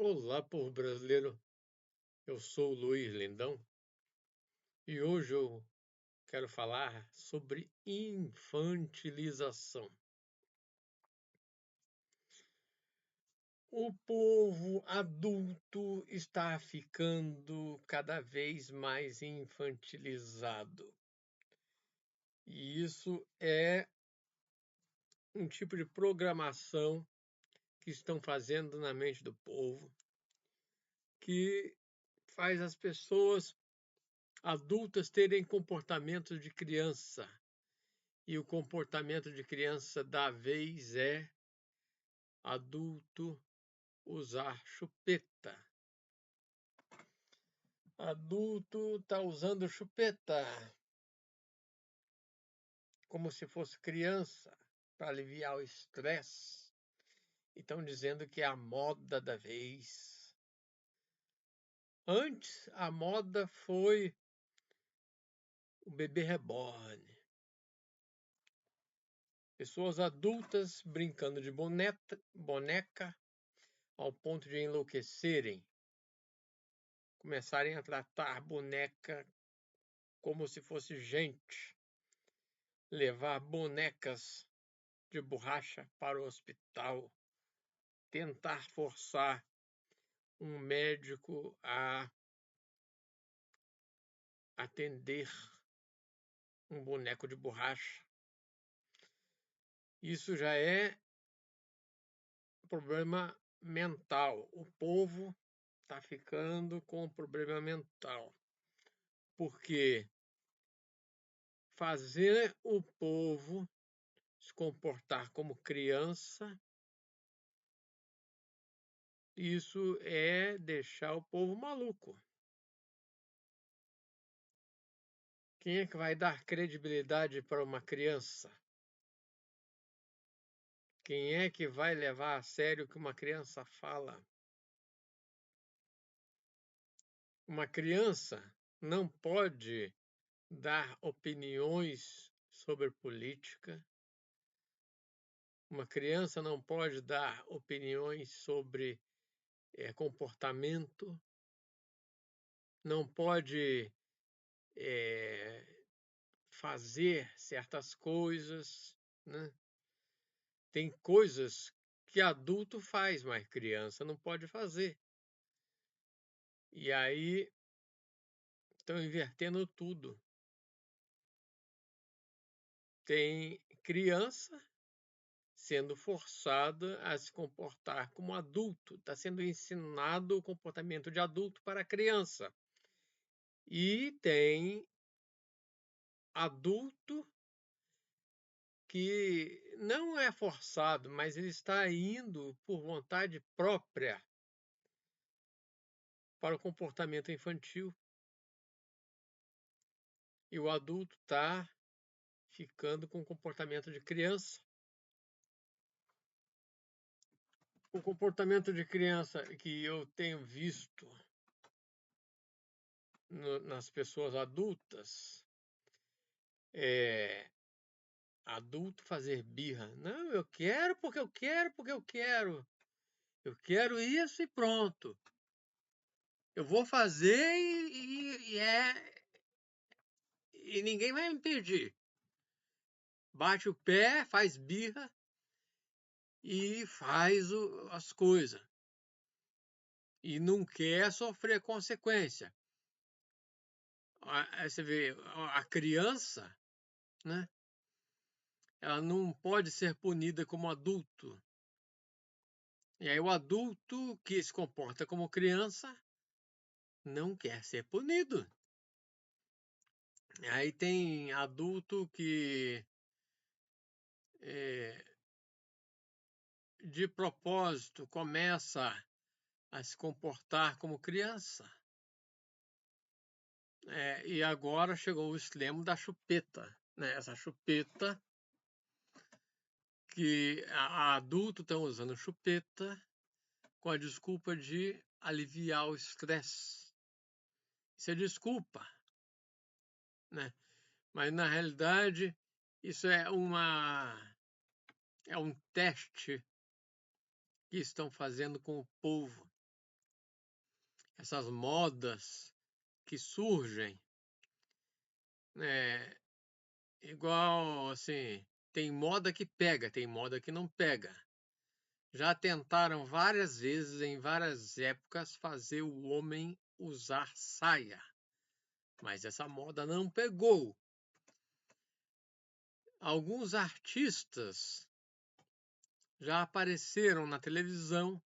Olá, povo brasileiro. Eu sou o Luiz Lindão e hoje eu quero falar sobre infantilização. O povo adulto está ficando cada vez mais infantilizado. E isso é um tipo de programação que estão fazendo na mente do povo, que faz as pessoas adultas terem comportamentos de criança. E o comportamento de criança da vez é adulto usar chupeta. Adulto está usando chupeta como se fosse criança para aliviar o estresse. E estão dizendo que é a moda da vez. Antes, a moda foi o bebê reborn. Pessoas adultas brincando de boneca ao ponto de enlouquecerem. Começarem a tratar boneca como se fosse gente. Levar bonecas de borracha para o hospital. Tentar forçar um médico a atender um boneco de borracha. Isso já é problema mental. O povo está ficando com problema mental. Porque fazer o povo se comportar como criança, isso é deixar o povo maluco. Quem é que vai dar credibilidade para uma criança? Quem é que vai levar a sério o que uma criança fala? Uma criança não pode dar opiniões sobre política. Uma criança não pode dar opiniões sobre comportamento. Não pode fazer certas coisas, né? Tem coisas que adulto faz, mas criança não pode fazer. E aí estão invertendo tudo. Tem criança sendo forçada a se comportar como adulto. Está sendo ensinado o comportamento de adulto para criança. E tem adulto que não é forçado, mas ele está indo por vontade própria para o comportamento infantil. E o adulto está ficando com o comportamento de criança. O comportamento de criança que eu tenho visto nas pessoas adultas é adulto fazer birra. Não, eu quero porque eu quero porque eu quero. Eu quero isso e pronto. Eu vou fazer e ninguém vai me impedir. Bate o pé, faz birra e faz as coisas. E não quer sofrer consequência. Aí você vê, a criança, né? Ela não pode ser punida como adulto. E aí o adulto que se comporta como criança não quer ser punido. Aí tem adulto que de propósito começa a se comportar como criança. E agora chegou o extremo da chupeta, né? Essa chupeta que adultos estão usando chupeta com a desculpa de aliviar o estresse. Isso é desculpa, né? Mas na realidade isso é um teste que estão fazendo com o povo. essas modas que surgem, né? Igual assim, tem moda que pega, tem moda que não pega. Já tentaram várias vezes, em várias épocas, fazer o homem usar saia, mas essa moda não pegou. Alguns artistas já apareceram na televisão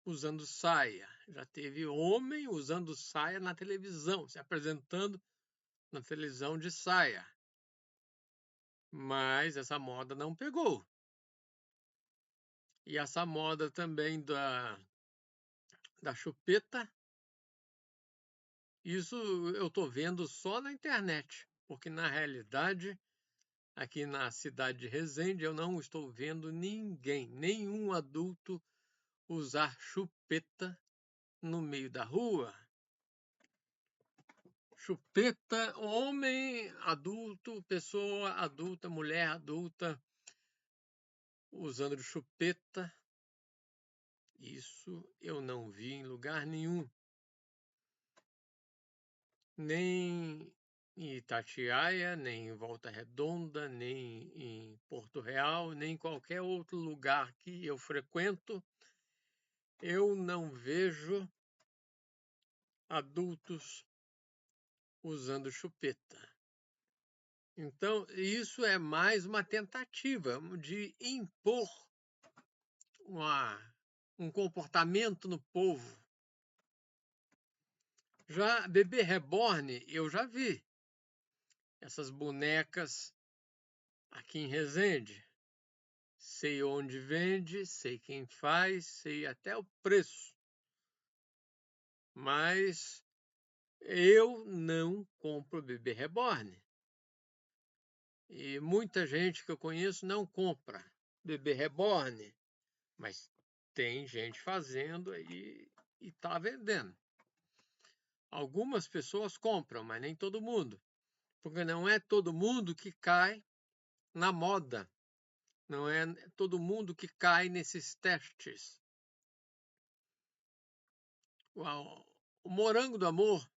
usando saia. Já teve homem usando saia na televisão, se apresentando na televisão de saia. Mas essa moda não pegou. E essa moda também da chupeta, isso eu estou vendo só na internet, porque na realidade, aqui na cidade de Resende, eu não estou vendo ninguém, nenhum adulto usar chupeta no meio da rua. Chupeta, homem adulto, pessoa adulta, mulher adulta, usando de chupeta, isso eu não vi em lugar nenhum. Nem em Itatiaia, nem em Volta Redonda, nem em Porto Real, nem em qualquer outro lugar que eu frequento, eu não vejo adultos usando chupeta. Então, isso é mais uma tentativa de impor um comportamento no povo. Já bebê reborn, eu já vi essas bonecas aqui em Resende. Sei onde vende, sei quem faz, sei até o preço. Mas eu não compro bebê reborn. E muita gente que eu conheço não compra bebê reborn, mas tem gente fazendo aí e está vendendo. Algumas pessoas compram, mas nem todo mundo, porque não é todo mundo que cai na moda, não é todo mundo que cai nesses testes. O morango do amor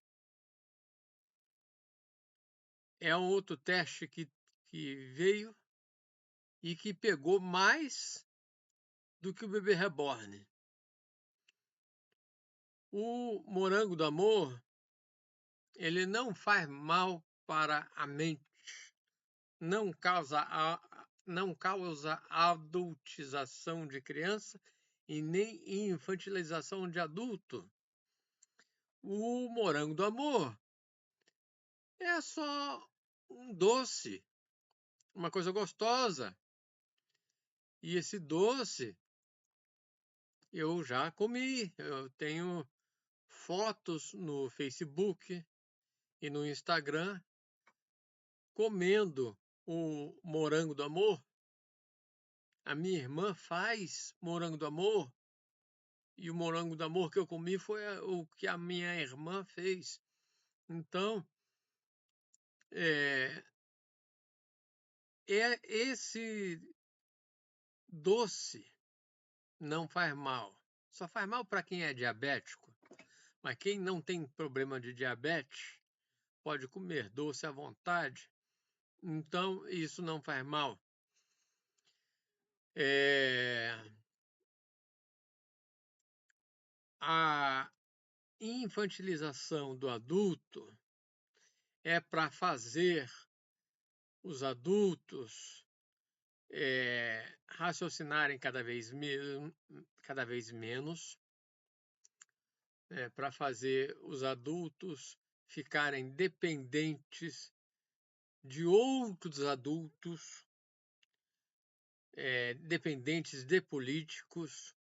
é um outro teste que veio e que pegou mais do que o bebê reborn. O morango do amor, ele não faz mal para a mente, não causa adultização de criança e nem infantilização de adulto. O morango do amor é só um doce, uma coisa gostosa. E esse doce eu já comi, eu tenho fotos no Facebook e no Instagram comendo o morango do amor. A minha irmã faz morango do amor e o morango do amor que eu comi foi o que a minha irmã fez. Então, é esse doce não faz mal. Só faz mal para quem é diabético, mas quem não tem problema de diabetes pode comer doce à vontade. Então, isso não faz mal. A infantilização do adulto é para fazer os adultos raciocinarem cada vez menos, para fazer os adultos ficarem dependentes de outros adultos, dependentes de políticos,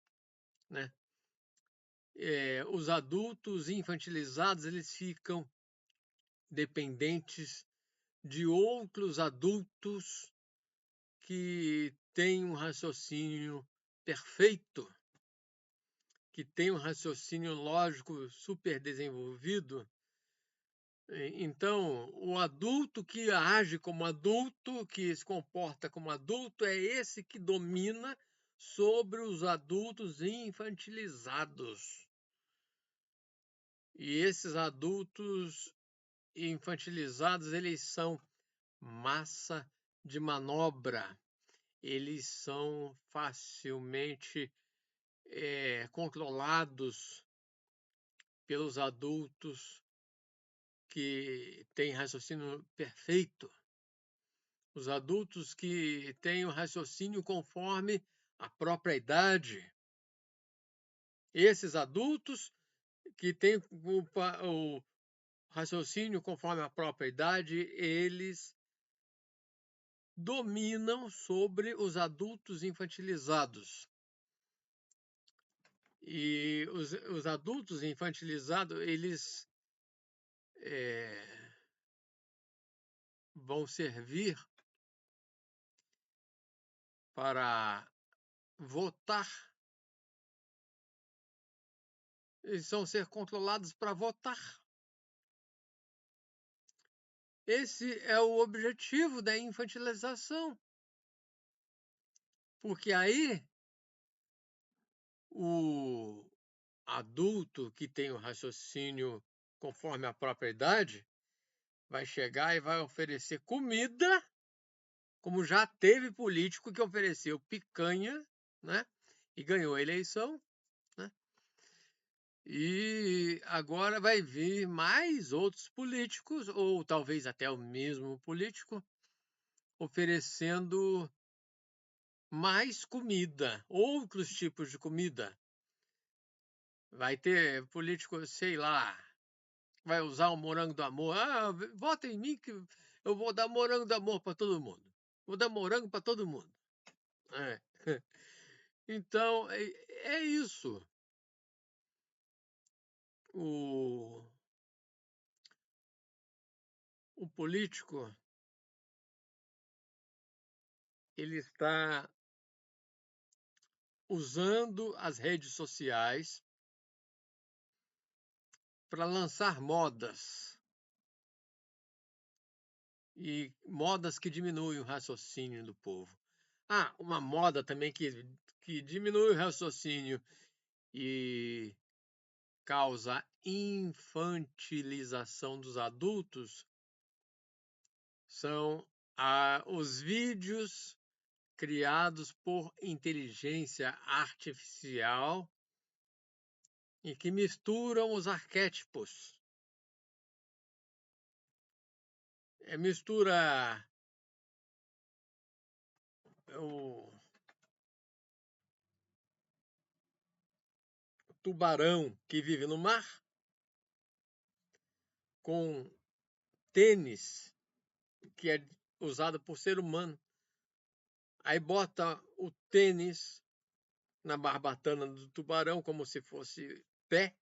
né? Os adultos infantilizados eles ficam dependentes de outros adultos que têm um raciocínio perfeito, que têm um raciocínio lógico super desenvolvido. Então, o adulto que age como adulto, que se comporta como adulto, é esse que domina sobre os adultos infantilizados. E esses adultos infantilizados, eles são massa de manobra. Eles são facilmente controlados pelos adultos que têm raciocínio perfeito. Os adultos que têm o raciocínio conforme a própria idade. Esses adultos que têm o raciocínio conforme a própria idade, eles dominam sobre os adultos infantilizados. E os adultos infantilizados, eles vão servir para votar. Eles vão ser controlados para votar. Esse é o objetivo da infantilização. Porque aí o adulto que tem o raciocínio conforme a própria idade vai chegar e vai oferecer comida, como já teve político que ofereceu picanha, né? E ganhou a eleição, né? E agora vai vir mais outros políticos, ou talvez até o mesmo político, oferecendo mais comida, outros tipos de comida. Vai ter político, sei lá, vai usar o morango do amor. Ah, vota em mim que eu vou dar morango do amor para todo mundo. Vou dar morango para todo mundo. É. Então, é isso. O, o político, ele está usando as redes sociais para lançar modas. E modas que diminuem o raciocínio do povo. Ah, uma moda também que diminui o raciocínio e causa infantilização dos adultos são os vídeos criados por inteligência artificial e que misturam os arquétipos. Mistura o tubarão que vive no mar com tênis que é usado por ser humano. Aí bota o tênis na barbatana do tubarão como se fosse pé.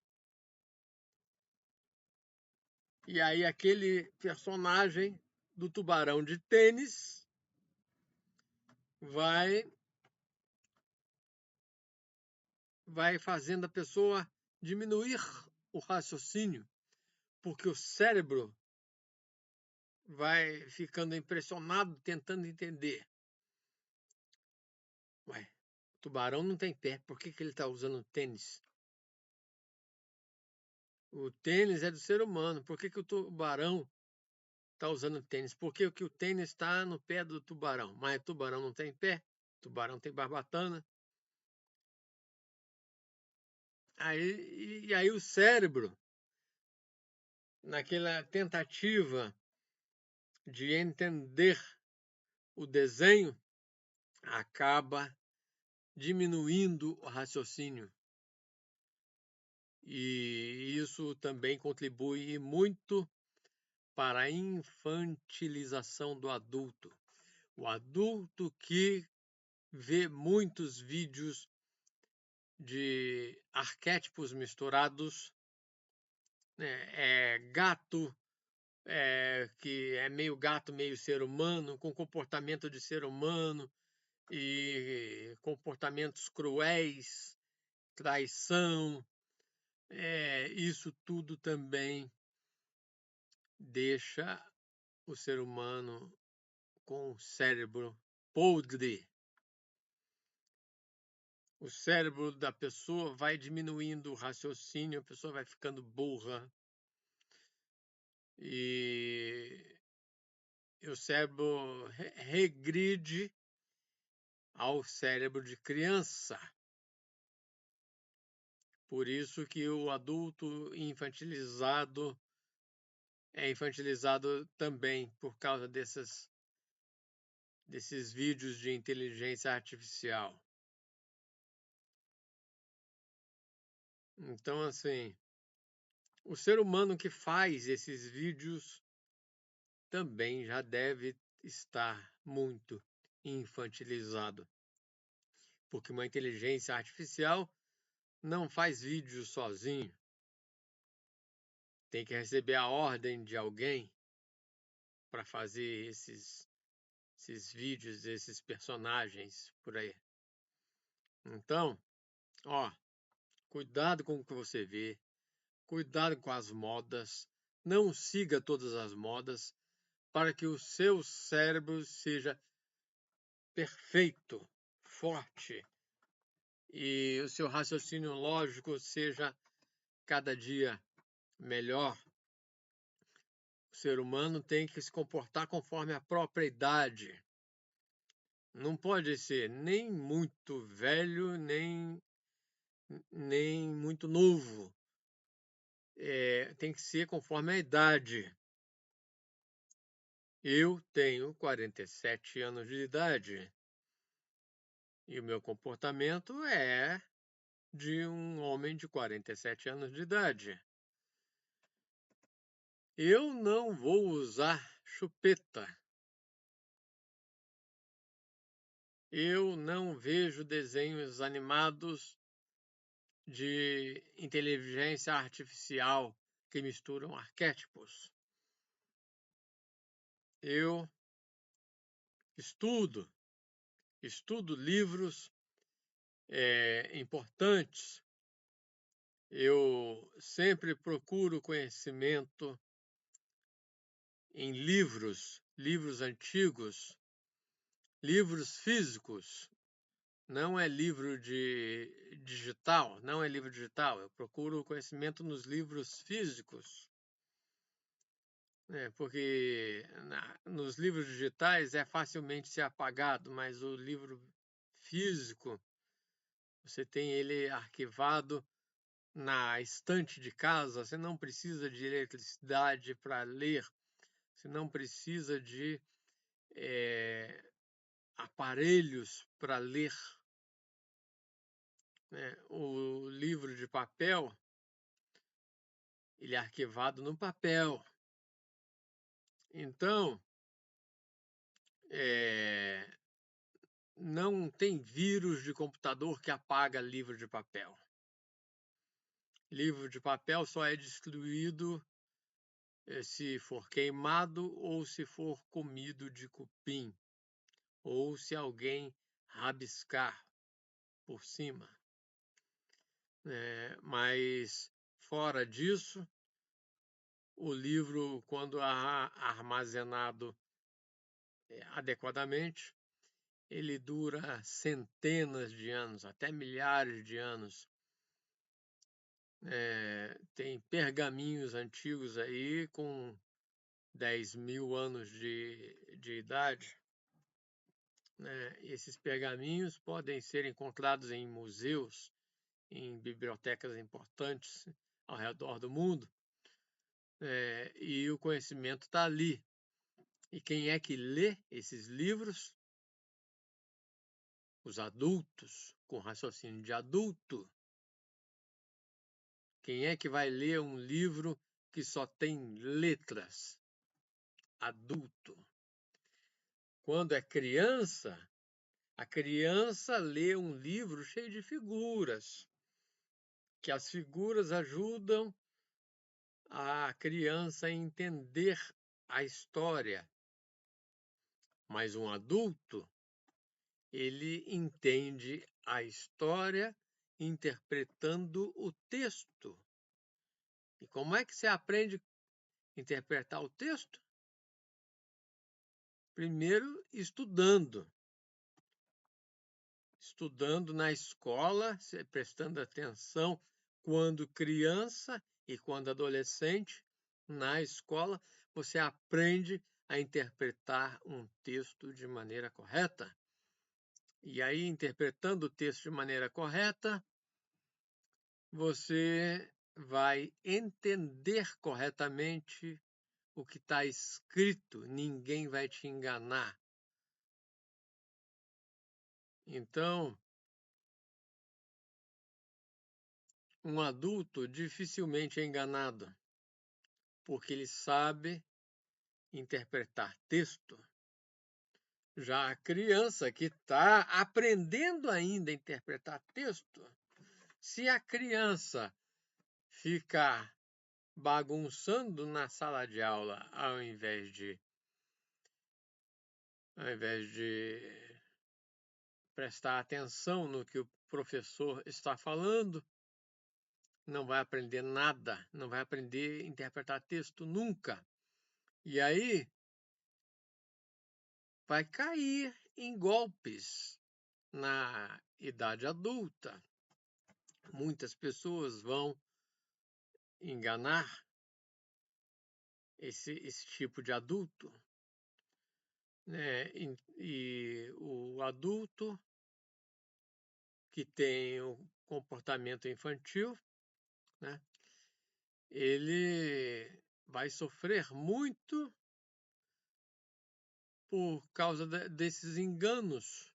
E aí aquele personagem do tubarão de tênis vai fazendo a pessoa diminuir o raciocínio, porque o cérebro vai ficando impressionado tentando entender. Ué, o tubarão não tem pé, por que ele está usando tênis? O tênis é do ser humano, por que o tubarão está usando tênis? Porque o tênis está no pé do tubarão, mas o tubarão não tem pé, o tubarão tem barbatana. Aí o cérebro, naquela tentativa de entender o desenho, acaba diminuindo o raciocínio. E isso também contribui muito para a infantilização do adulto. O adulto que vê muitos vídeos de arquétipos misturados, né? Gato, que é meio gato, meio ser humano, com comportamento de ser humano e comportamentos cruéis, traição, isso tudo também deixa o ser humano com o cérebro podre. o cérebro da pessoa vai diminuindo o raciocínio, a pessoa vai ficando burra e o cérebro regride ao cérebro de criança. Por isso que o adulto infantilizado é infantilizado também por causa desses vídeos de inteligência artificial. Então, assim, o ser humano que faz esses vídeos também já deve estar muito infantilizado, porque uma inteligência artificial não faz vídeo sozinho. Tem que receber a ordem de alguém para fazer esses vídeos, esses personagens por aí. Então, ó, cuidado com o que você vê, cuidado com as modas, não siga todas as modas para que o seu cérebro seja perfeito, forte e o seu raciocínio lógico seja cada dia melhor. O ser humano tem que se comportar conforme a própria idade. Não pode ser nem muito velho, nem muito novo. Tem que ser conforme a idade. Eu tenho 47 anos de idade e o meu comportamento é de um homem de 47 anos de idade. Eu não vou usar chupeta. Eu não vejo desenhos animados de inteligência artificial que misturam arquétipos. Eu estudo livros importantes. Eu sempre procuro conhecimento em livros antigos, livros físicos. Não é livro digital, não é livro digital. Eu procuro conhecimento nos livros físicos. Porque nos livros digitais é facilmente ser apagado, mas o livro físico, você tem ele arquivado na estante de casa, você não precisa de eletricidade para ler, você não precisa de aparelhos para ler. O livro de papel, ele é arquivado no papel. Então, não tem vírus de computador que apaga livro de papel. Livro de papel só é destruído se for queimado ou se for comido de cupim, ou se alguém rabiscar por cima. Mas, fora disso, o livro, quando armazenado adequadamente, ele dura centenas de anos, até milhares de anos. Tem pergaminhos antigos aí com 10.000 anos de idade. Esses pergaminhos podem ser encontrados em museus, em bibliotecas importantes ao redor do mundo, e o conhecimento está ali. E quem é que lê esses livros? Os adultos, com raciocínio de adulto. Quem é que vai ler um livro que só tem letras? Adulto. Quando é criança, a criança lê um livro cheio de figuras, que as figuras ajudam a criança a entender a história. Mas um adulto, ele entende a história interpretando o texto. E como é que você aprende a interpretar o texto? Primeiro, estudando estudando na escola, prestando atenção quando criança e quando adolescente, na escola, você aprende a interpretar um texto de maneira correta. E aí, interpretando o texto de maneira correta, você vai entender corretamente o que está escrito, ninguém vai te enganar. Então, um adulto dificilmente é enganado, porque ele sabe interpretar texto. Já a criança que está aprendendo ainda a interpretar texto, se a criança ficar bagunçando na sala de aula ao invés de prestar atenção no que o professor está falando, não vai aprender nada, não vai aprender a interpretar texto nunca. E aí vai cair em golpes na idade adulta. Muitas pessoas vão enganar esse tipo de adulto, né? E o adulto que tem o comportamento infantil, né? Ele vai sofrer muito por causa desses enganos.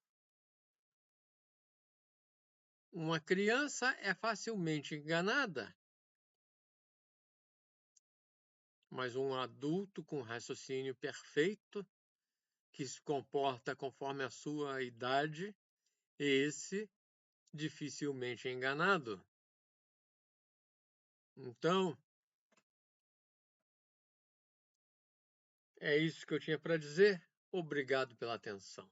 Uma criança é facilmente enganada, mas um adulto com raciocínio perfeito, que se comporta conforme a sua idade, esse dificilmente é enganado. Então, é isso que eu tinha para dizer. Obrigado pela atenção.